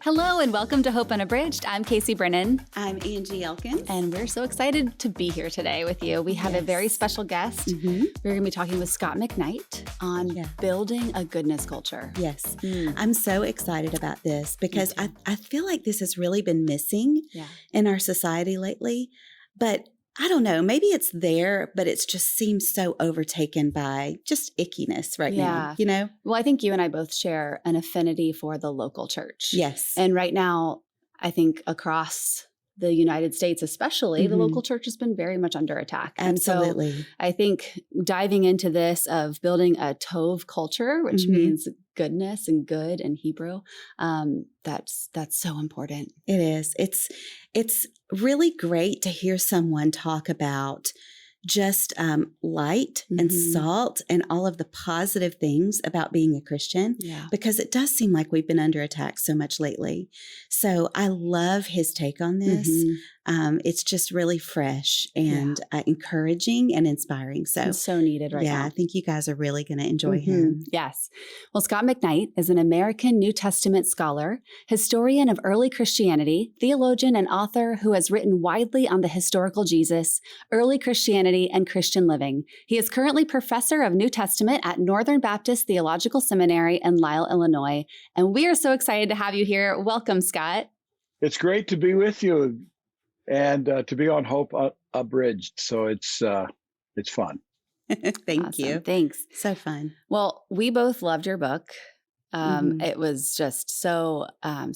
Hello and welcome to Hope Unabridged. I'm Casey Brennan. I'm Angie Elkins. And we're so excited to be here today with you. We have a very special guest. We're going to be talking with Scott McKnight on building a goodness culture. Yes. I'm so excited about this because I feel like this has really been missing in our society lately. But I don't know, maybe it's there, but it just seems so overtaken by just ickiness right now, you know? Well, I think you and I both share an affinity for the local church. Yes. And right now, I think across the United States especially, the local church has been very much under attack. Absolutely. And so I think diving into this of building a Tov culture, which means goodness and good in Hebrew, that's so important. It is. It's really great to hear someone talk about just light and salt and all of the positive things about being a Christian, because it does seem like we've been under attack so much lately. So I love his take on this. It's just really fresh and encouraging and inspiring. So it's so needed right now. I think you guys are really going to enjoy him. Yes. Well, Scott McKnight is an American New Testament scholar, historian of early Christianity, theologian, and author who has written widely on the historical Jesus, early Christianity, and Christian living. He is currently professor of New Testament at Northern Baptist Theological Seminary in Lisle, Illinois. And we are so excited to have you here. Welcome, Scott. It's great to be with you and to be on Hope Abridged. So it's fun. Thank you. Thanks. So fun. Well, we both loved your book. It was just so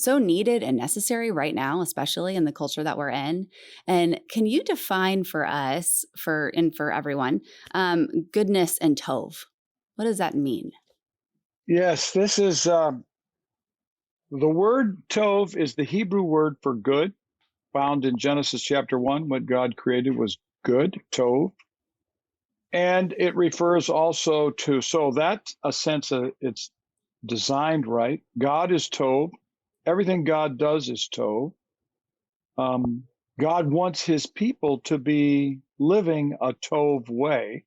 needed and necessary right now, especially in the culture that we're in. And can you define for us, for everyone, goodness and Tov? What does that mean? Yes, this is the word Tov is the Hebrew word for good, found in Genesis chapter 1. What God created was good, Tov. And it refers also to, so that's a sense of it's designed right. God is Tov. Everything God does is Tov. God wants his people to be living a Tov way.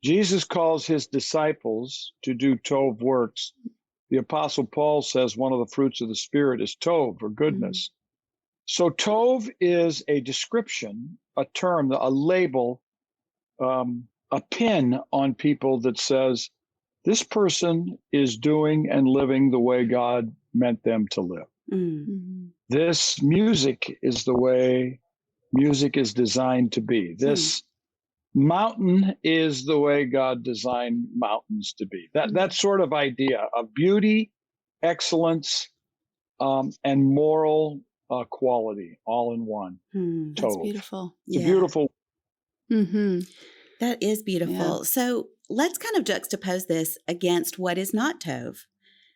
Jesus calls his disciples to do Tov works. The Apostle Paul says one of the fruits of the Spirit is Tov, or goodness. So Tov is a description, a term, a label, a pin on people that says, this person is doing and living the way God meant them to live. This music is the way music is designed to be. This mountain is the way God designed mountains to be. That sort of idea of beauty, excellence, and moral quality all in one. That's beautiful. It's a beautiful. That is beautiful. Yeah. So let's kind of juxtapose this against what is not Tov.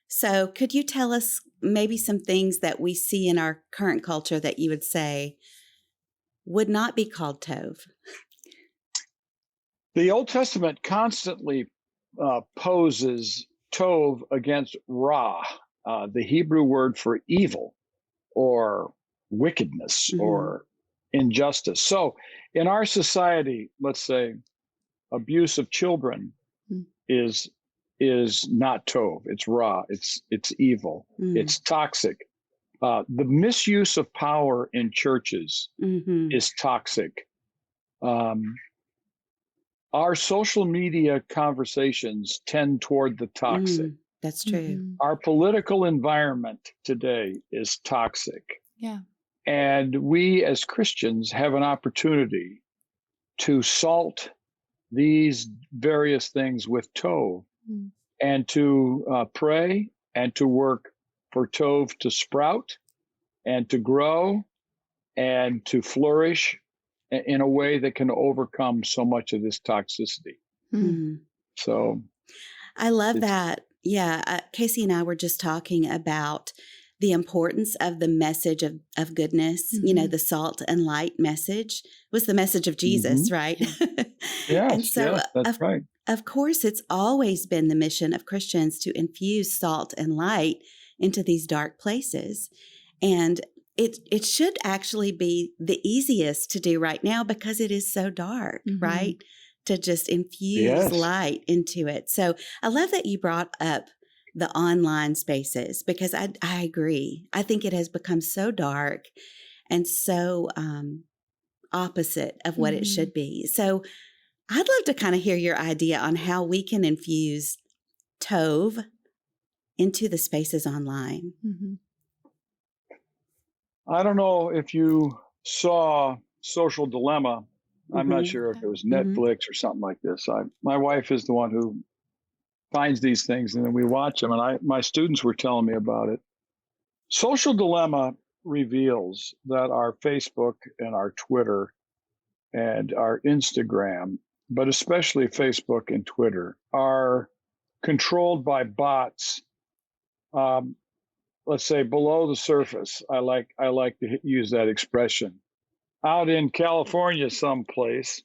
So could you tell us maybe some things that we see in our current culture that you would say would not be called Tov? The Old Testament constantly poses Tov against Ra, the Hebrew word for evil or wickedness or injustice. So in our society, let's say, abuse of children is not Tov. It's Ra. It's evil. It's toxic. The misuse of power in churches is toxic. Our social media conversations tend toward the toxic. That's true. Our political environment today is toxic. Yeah. And we as Christians have an opportunity to salt these various things with Tov and to pray and to work for Tov to sprout and to grow and to flourish in a way that can overcome so much of this toxicity. So I love that. Yeah. Casey and I were just talking about the importance of the message of goodness. You know, the salt and light message was the message of Jesus, right? Yes, and so that's right. Of course, it's always been the mission of Christians to infuse salt and light into these dark places. And it should actually be the easiest to do right now because it is so dark, right? To just infuse light into it. So I love that you brought up the online spaces, because I agree. I think it has become so dark and so opposite of what it should be. So I'd love to kind of hear your idea on how we can infuse Tove into the spaces online. I don't know if you saw Social Dilemma. I'm not sure if it was Netflix or something like this. My wife is the one who finds these things, and then we watch them. And my students were telling me about it. Social Dilemma reveals that our Facebook and our Twitter and our Instagram, but especially Facebook and Twitter, are controlled by bots. Let's say below the surface. I like to use that expression. Out in California someplace,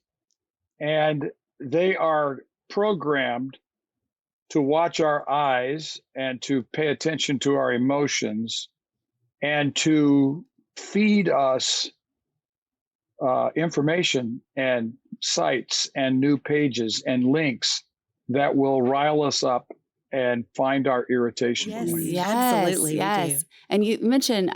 and they are programmed to watch our eyes and to pay attention to our emotions and to feed us information and sites and new pages and links that will rile us up and find our irritation points. Yes, Absolutely, yes. And you mentioned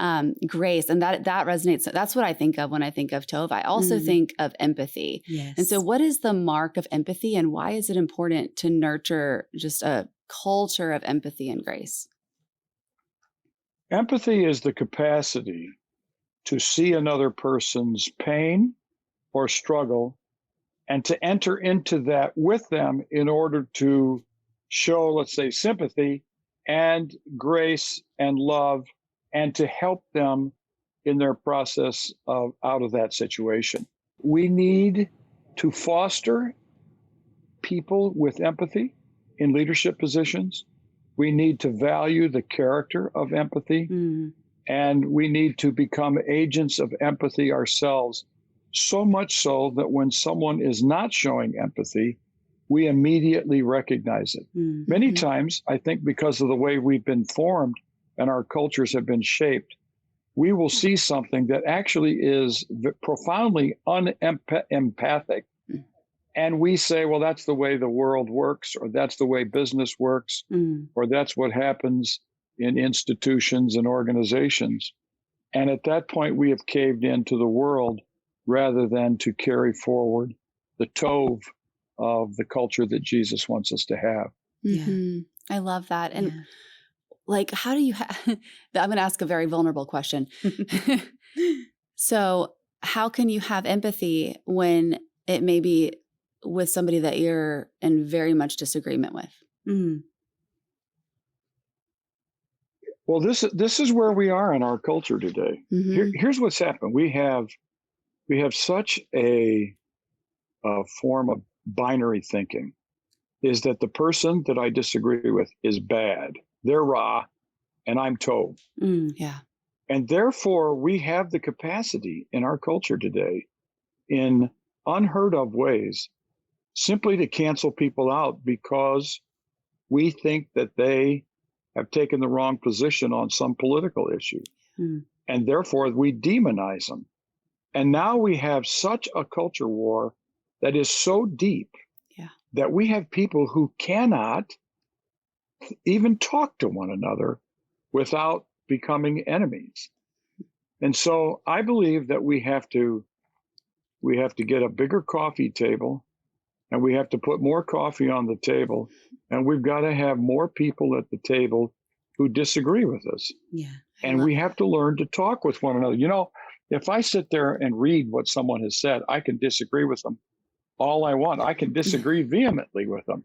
grace, and that resonates. That's what I think of when I think of Tove. I also think of empathy. Yes. And so what is the mark of empathy, and why is it important to nurture just a culture of empathy and grace? Empathy is the capacity to see another person's pain or struggle and to enter into that with them in order to show, let's say, sympathy and grace and love, and to help them in their process of out of that situation. We need to foster people with empathy in leadership positions. We need to value the character of empathy, and we need to become agents of empathy ourselves, so much so that when someone is not showing empathy, we immediately recognize it. Many times, I think because of the way we've been formed and our cultures have been shaped, we will see something that actually is profoundly unempathic. And we say, well, that's the way the world works, or that's the way business works, or that's what happens in institutions and organizations. And at that point, we have caved into the world rather than to carry forward the Tove of the culture that Jesus wants us to have. I love that. And like, how do you I'm going to ask a very vulnerable question. So how can you have empathy when it may be with somebody that you're in very much disagreement with? Well, this is where we are in our culture today. Here's what's happened. We have such a form of binary thinking, is that the person that I disagree with is bad. They're Ra, and I'm Tov. And therefore, we have the capacity in our culture today, in unheard of ways, simply to cancel people out because we think that they have taken the wrong position on some political issue. And therefore, we demonize them. And now we have such a culture war that is so deep that we have people who cannot even talk to one another without becoming enemies. And so I believe that we have to get a bigger coffee table, and we have to put more coffee on the table, and we've got to have more people at the table who disagree with us. And we have to learn to talk with one another. You know, if I sit there and read what someone has said, I can disagree with them all I want. I can disagree vehemently with them.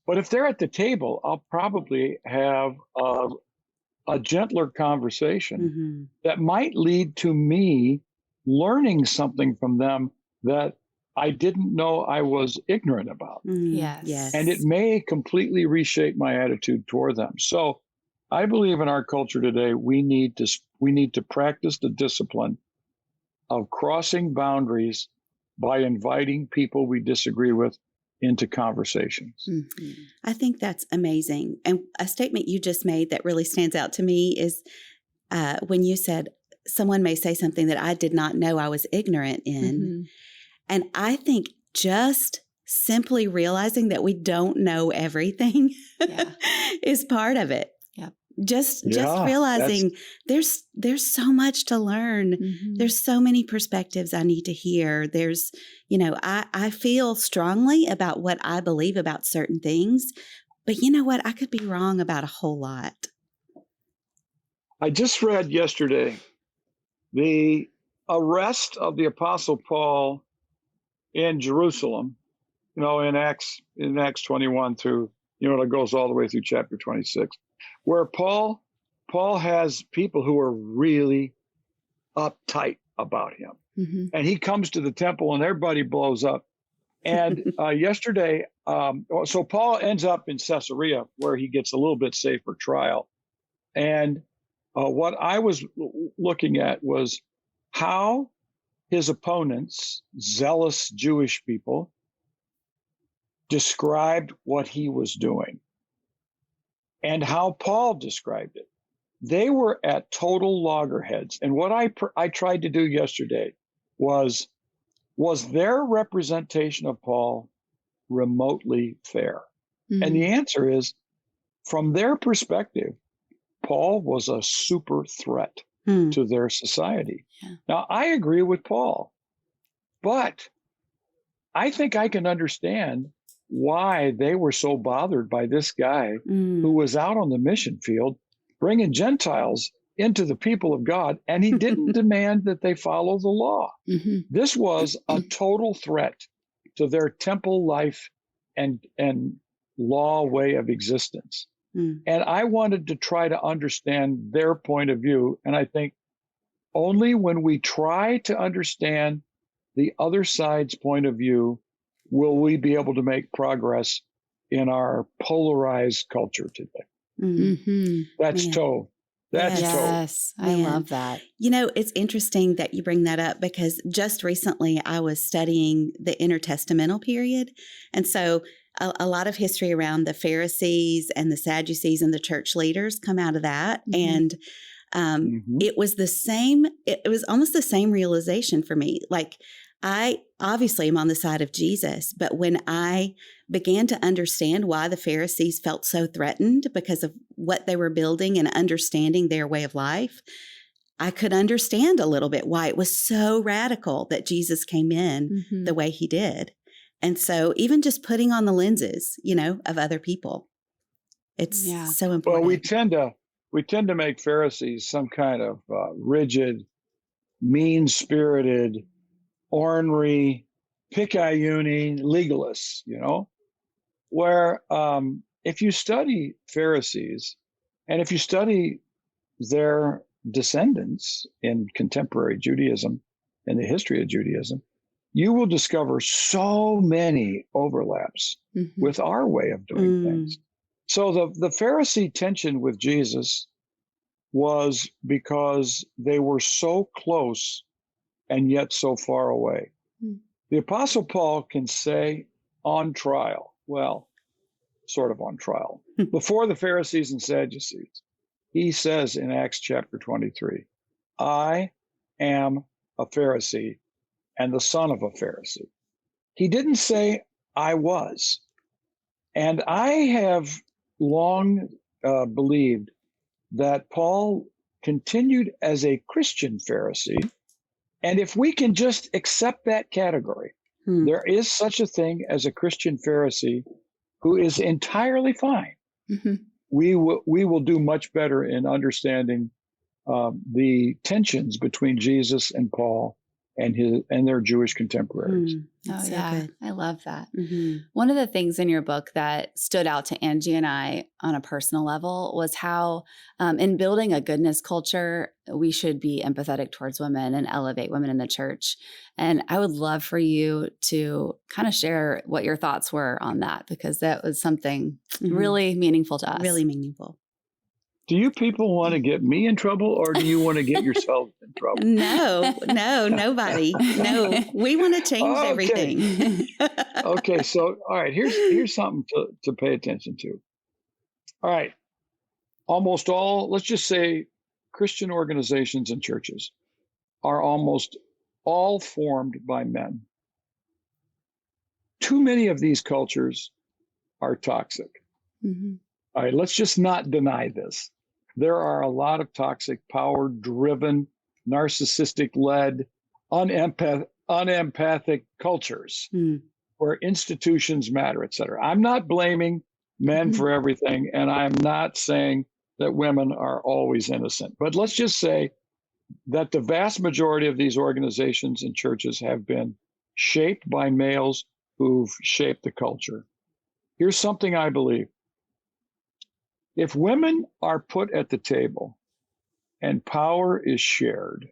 But if they're at the table, I'll probably have a gentler conversation that might lead to me learning something from them that I didn't know I was ignorant about. And it may completely reshape my attitude toward them. So I believe in our culture today, we need to practice the discipline of crossing boundaries by inviting people we disagree with into conversations. I think that's amazing. And a statement you just made that really stands out to me is when you said, someone may say something that I did not know I was ignorant in. And I think just simply realizing that we don't know everything is part of it. Just realizing there's so much to learn. Mm-hmm. There's so many perspectives I need to hear. There's, I feel strongly about what I believe about certain things, but you know what? I could be wrong about a whole lot. I just read yesterday the arrest of the Apostle Paul in Jerusalem, in Acts 21 through, it goes all the way through chapter 26, where Paul has people who are really uptight about him. Mm-hmm. And he comes to the temple and everybody blows up. And yesterday, so Paul ends up in Caesarea where he gets a little bit safer trial. And what I was looking at was how his opponents, zealous Jewish people, described what he was doing and how Paul described it. They were at total loggerheads. And what I tried to do yesterday was their representation of Paul remotely fair? Mm-hmm. And the answer is, from their perspective, Paul was a super threat to their society. Yeah. Now, I agree with Paul, but I think I can understand why they were so bothered by this guy who was out on the mission field bringing Gentiles into the people of God, and he didn't demand that they follow the law. Mm-hmm. This was a total threat to their temple life and law way of existence. And I wanted to try to understand their point of view. And I think only when we try to understand the other side's point of view will we be able to make progress in our polarized culture today. Mm-hmm. That's Tove. That's Tove. Yes, I love that. It's interesting that you bring that up because just recently I was studying the intertestamental period. And so a lot of history around the Pharisees and the Sadducees and the church leaders come out of that. Mm-hmm. And it was it was almost the same realization for me. Like, I obviously am on the side of Jesus, but when I began to understand why the Pharisees felt so threatened because of what they were building and understanding their way of life, I could understand a little bit why it was so radical that Jesus came in the way he did. And so even just putting on the lenses, of other people, it's so important. Well, we tend to make Pharisees some kind of rigid, mean-spirited, ornery, picayune legalists, where if you study Pharisees and if you study their descendants in contemporary Judaism and the history of Judaism, you will discover so many overlaps with our way of doing things. So the Pharisee tension with Jesus was because they were so close and yet so far away. The Apostle Paul can say on trial, well, sort of on trial, before the Pharisees and Sadducees, he says in Acts chapter 23, I am a Pharisee and the son of a Pharisee. He didn't say I was. And I have long believed that Paul continued as a Christian Pharisee. And if we can just accept that category, there is such a thing as a Christian Pharisee who is entirely fine. We will do much better in understanding the tensions between Jesus and Paul and their Jewish contemporaries. Oh, so yeah. good. I love that. One of the things in your book that stood out to Angie and I on a personal level was how in building a goodness culture, we should be empathetic towards women and elevate women in the church. And I would love for you to kind of share what your thoughts were on that, because that was something really meaningful to us. Really meaningful. Do you people want to get me in trouble, or do you want to get yourselves in trouble? No, nobody. No, we want to change everything. Okay, so all right, here's something to pay attention to. All right, almost all, let's just say, Christian organizations and churches are almost all formed by men. too many of these cultures are toxic. Mm-hmm. All right, let's just not deny this. There are a lot of toxic, power-driven, narcissistic-led, unempathic cultures where institutions matter, et cetera. I'm not blaming men for everything, and I'm not saying that women are always innocent. But let's just say that the vast majority of these organizations and churches have been shaped by males who've shaped the culture. Here's something I believe. If women are put at the table and power is shared,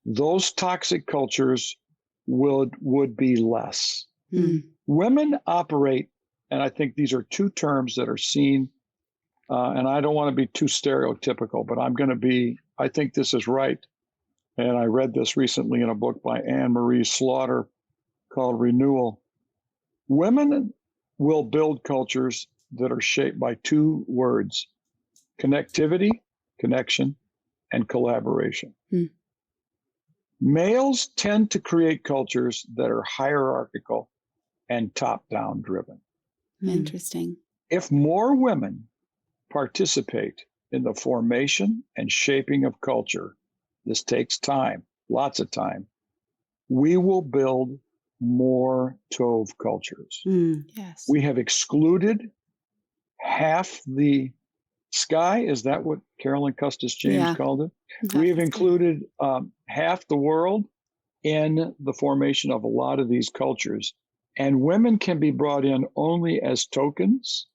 those toxic cultures would be less. Women operate, and I think these are two terms that are seen, and I don't want to be too stereotypical, but I think this is right. And I read this recently in a book by Anne Marie Slaughter called Renewal. Women will build cultures that are shaped by two words: connectivity, connection, and collaboration. Males tend to create cultures that are hierarchical and top-down driven. Interesting. If more women participate in the formation and shaping of culture, this takes time, lots of time, we will build more Tov cultures. Yes. We have excluded half the sky. Is that what Carolyn Custis James called it? We have included half the world in the formation of a lot of these cultures. And women can be brought in only as tokens,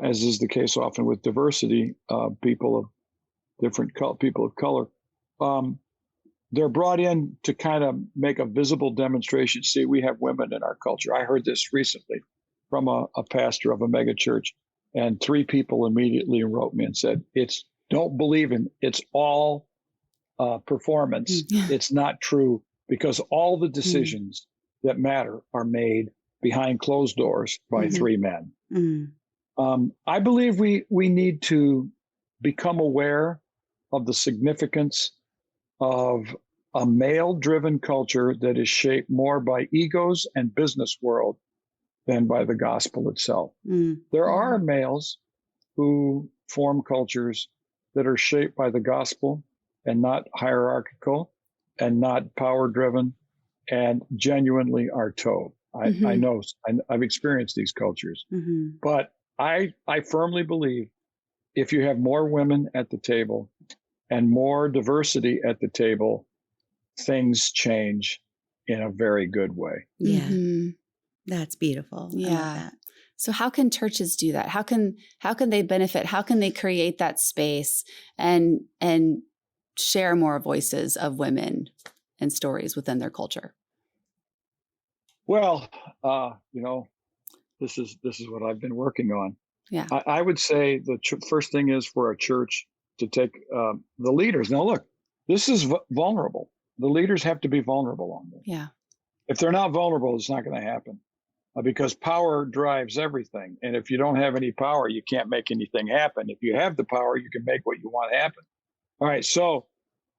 as is the case often with diversity, people of different people of color. They're brought in to kind of make a visible demonstration. See, we have women in our culture. I heard this recently from a pastor of a mega church, and 3 people immediately wrote me and said, don't believe him. It's all performance. It's not true, because all the decisions that matter are made behind closed doors by 3 men. I believe we need to become aware of the significance of a male-driven culture that is shaped more by egos and business world than by the gospel itself. There are males who form cultures that are shaped by the gospel and not hierarchical and not power-driven and genuinely are Tov. I know, I've experienced these cultures, but I firmly believe if you have more women at the table and more diversity at the table, things change in a very good way. That's beautiful. I love that. So how can churches do that? How can they benefit? How can they create that space and share more voices of women and stories within their culture? Well, this is what I've been working on. Yeah. I would say the first thing is for a church to take the leaders. Now, look, this is vulnerable. The leaders have to be vulnerable on this. Yeah. If they're not vulnerable, it's not going to happen, because power drives everything. And if you don't have any power, you can't make anything happen. If you have the power, you can make what you want happen. All right. So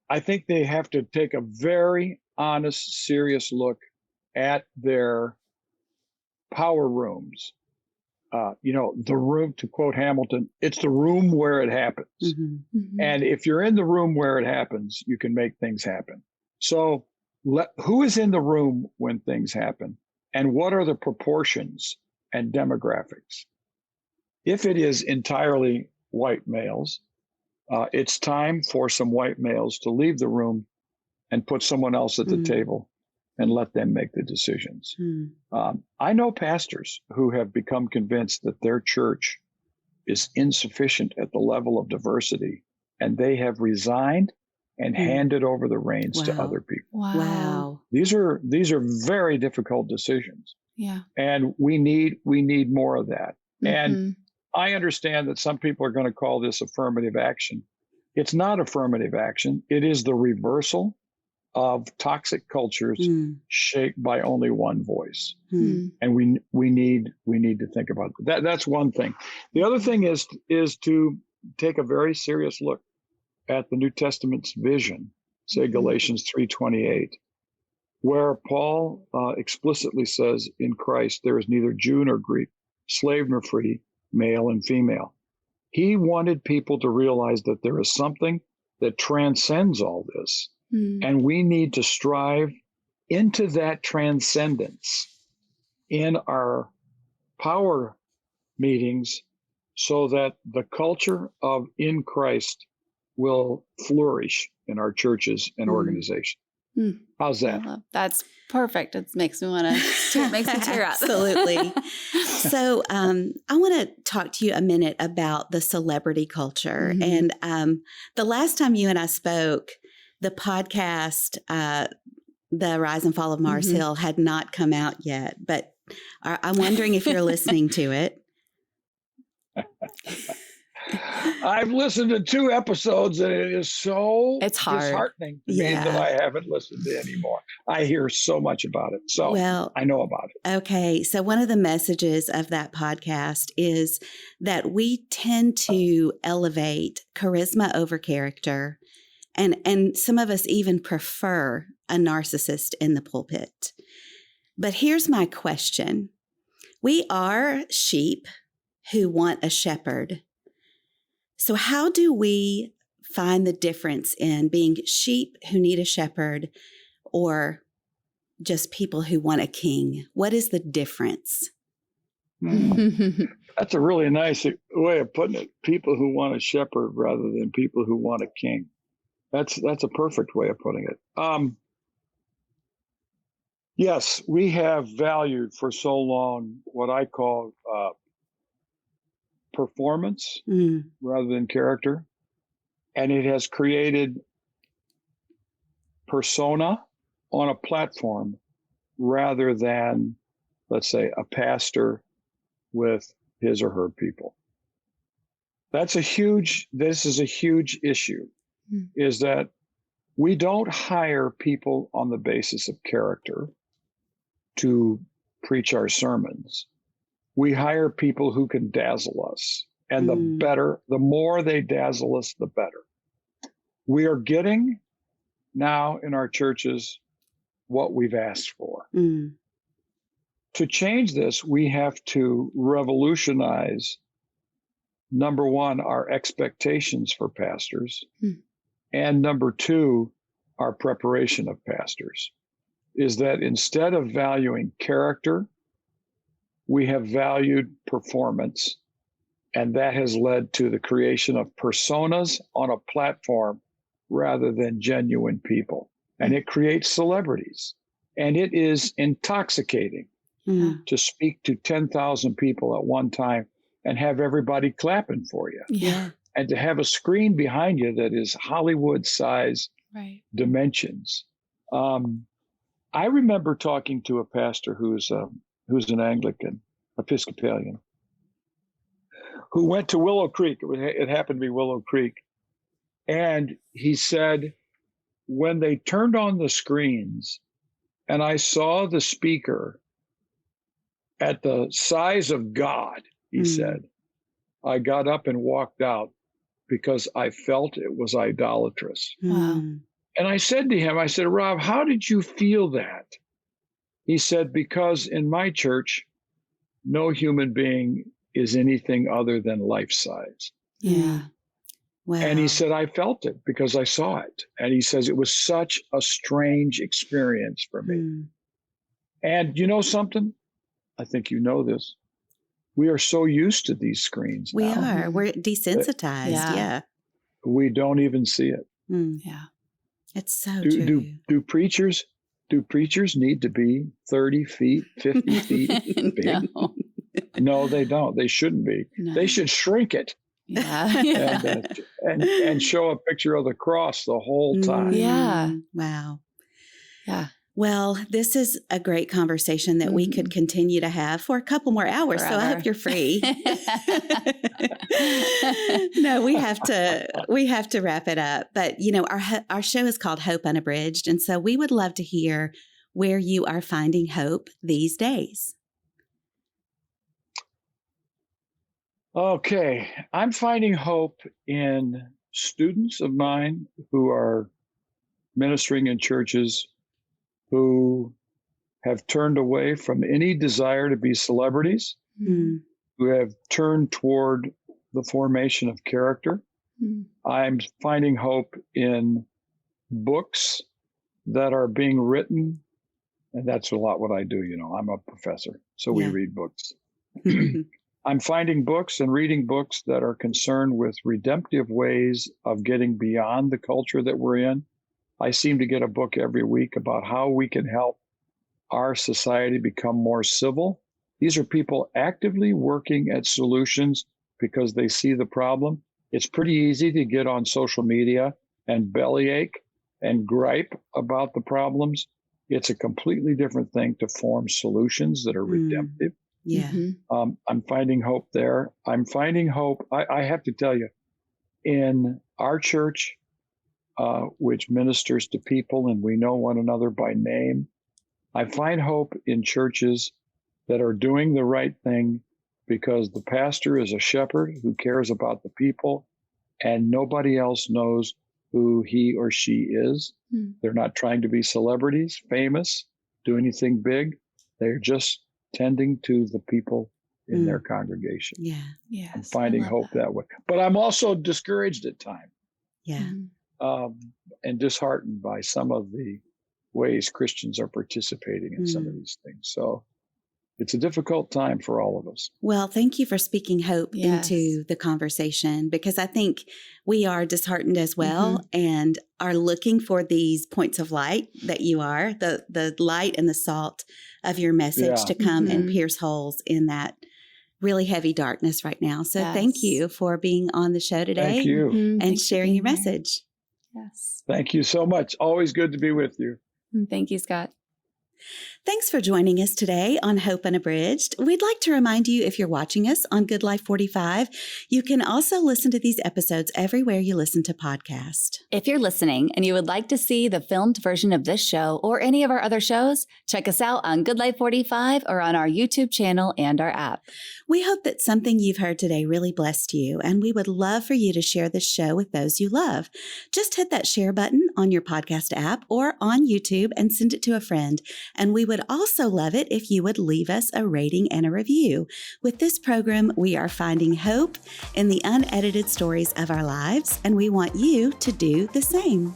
I think they have to take a very honest, serious look at their power rooms. The room, to quote Hamilton, it's the room where it happens. And if you're in the room where it happens, you can make things happen. So who is in the room when things happen? And what are the proportions and demographics? If it is entirely white males, it's time for some white males to leave the room and put someone else at the table and let them make the decisions. I know pastors who have become convinced that their church is insufficient at the level of diversity, and they have resigned and handed over the reins to other people. Wow. These are very difficult decisions. Yeah. And we need more of that. And I understand that some people are going to call this affirmative action. It's not affirmative action. It is the reversal of toxic cultures shaped by only one voice. And we need to think about that. That's one thing. The other thing is to take a very serious look at the New Testament's vision, say Galatians 3:28. where Paul explicitly says, in Christ, there is neither Jew nor Greek, slave nor free, male and female. He wanted people to realize that there is something that transcends all this, and we need to strive into that transcendence in our power meetings so that the culture of in Christ will flourish in our churches and organizations. How's that? That's perfect. It makes me want to, makes me tear up. Absolutely. So I want to talk to you a minute about the celebrity culture. And the last time you and I spoke, the podcast, The Rise and Fall of Mars Hill, had not come out yet, but I'm wondering if you're listening to it. I've listened to 2 episodes, and it is so disheartening to me that I haven't listened to anymore. I hear so much about it, so I know about it. Okay, so one of the messages of that podcast is that we tend to elevate charisma over character, and some of us even prefer a narcissist in the pulpit. But here's my question. We are sheep who want a shepherd. So how do we find the difference in being sheep who need a shepherd or just people who want a king? What is the difference? That's a really nice way of putting it. People who want a shepherd rather than people who want a king. That's a perfect way of putting it. Yes, we have valued for so long what I call performance rather than character. And it has created persona on a platform rather than, let's say, a pastor with his or her people. This is a huge issue, is that we don't hire people on the basis of character to preach our sermons. We hire people who can dazzle us. And the more they dazzle us, the better. We are getting now in our churches what we've asked for. To change this, we have to revolutionize, number one, our expectations for pastors, and number two, our preparation of pastors. Is that instead of valuing character, we have valued performance, and that has led to the creation of personas on a platform rather than genuine people. And it creates celebrities, and it is intoxicating to speak to 10,000 people at one time and have everybody clapping for you. And to have a screen behind you that is Hollywood size dimensions. I remember talking to a pastor who's an Anglican, Episcopalian, who went to Willow Creek. It happened to be Willow Creek. And he said, when they turned on the screens and I saw the speaker at the size of God, he said, I got up and walked out because I felt it was idolatrous. And I said to him, I said, Rob, how did you feel that? He said, because in my church, no human being is anything other than life size. Wow. And he said, I felt it because I saw it. And he says, it was such a strange experience for me. And you know something? I think you know this. We are so used to these screens We now. are. We're desensitized. We don't even see it. It's so true. Do preachers need to be 30 feet, 50 feet big? No, they don't. They shouldn't be. No. They should shrink it. And show a picture of the cross the whole time. Wow. Well, this is a great conversation that we could continue to have for a couple more hours. Forever. So I hope you're free. No, we have to wrap it up. But you know, our show is called Hope Unabridged, and so we would love to hear where you are finding hope these days. Okay, I'm finding hope in students of mine who are ministering in churches who have turned away from any desire to be celebrities, Mm. who have turned toward the formation of character. I'm finding hope in books that are being written, and that's a lot what I do. I'm a professor, so we Yeah. read books. I'm finding books and reading books that are concerned with redemptive ways of getting beyond the culture that we're in. I seem to get a book every week about how we can help our society become more civil. These are people actively working at solutions because they see the problem. It's pretty easy to get on social media and bellyache and gripe about the problems. It's a completely different thing to form solutions that are redemptive. Yeah. I'm finding hope there. I'm finding hope. I have to tell you, in our church, which ministers to people and we know one another by name, I find hope in churches that are doing the right thing because the pastor is a shepherd who cares about the people and nobody else knows who he or she is. They're not trying to be celebrities, famous, do anything big. They're just tending to the people in their congregation. Yeah. Yes, I'm finding hope that way. But I'm also discouraged at times. Yeah. And disheartened by some of the ways Christians are participating in some of these things. So it's a difficult time for all of us. Well, thank you for speaking hope Yes. into the conversation, because I think we are disheartened as well and are looking for these points of light that you are, the light and the salt of your message to come and pierce holes in that really heavy darkness right now. So thank you for being on the show today. Thank you. And Thanks for sharing your being here. message. Yes. Thank you so much. Always good to be with you. Thank you, Scott. Thanks for joining us today on Hope Unabridged. We'd like to remind you, if you're watching us on Good Life 45, you can also listen to these episodes everywhere you listen to podcasts. If you're listening and you would like to see the filmed version of this show or any of our other shows, check us out on Good Life 45 or on our YouTube channel and our app. We hope that something you've heard today really blessed you, and we would love for you to share this show with those you love. Just hit that share button on your podcast app or on YouTube and send it to a friend. And we would also love it if you would leave us a rating and a review. With this program, we are finding hope in the unedited stories of our lives, and we want you to do the same.